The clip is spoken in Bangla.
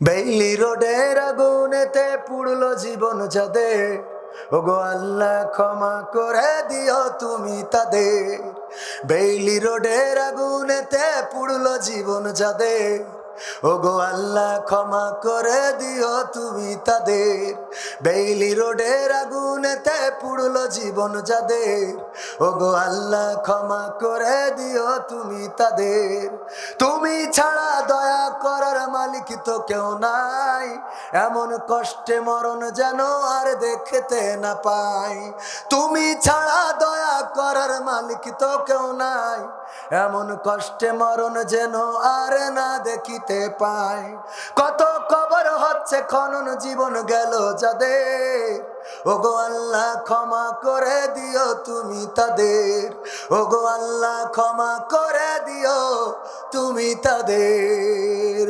বেইলি রোডের আগুনেতে পুড়লো জীবন যাদের, ওগো আল্লাহ ক্ষমা করে দিও তুমি তাদের। বেইলি রোডের আগুনেতে পুড়লো জীবন যাদের, ওগো আল্লাহ ক্ষমা করে দিও তুমি তাদের। বেইলি রোডের আগুনেতে পুড়লো জীবন যাদের, ওগো আল্লাহ ক্ষমা করে দিও তুমি তাদের। তুমি ছাড়া দয়া করার মালিক তো কেউ নাই, এমন কষ্টে মরণ যেন আর দেখতে না পাই। তুমি ছাড়া দয়া করার মালিক তো কেউ নাই, এমন কষ্টে মরণ যেন আর না দেখিতে পাই। কত কবর হচ্ছে খনন, জীবন গেল যাদের, ওগো আল্লাহ ক্ষমা করে দিও তুমি তাদের। ওগো আল্লাহ ক্ষমা করে দিও তুমি তাদের।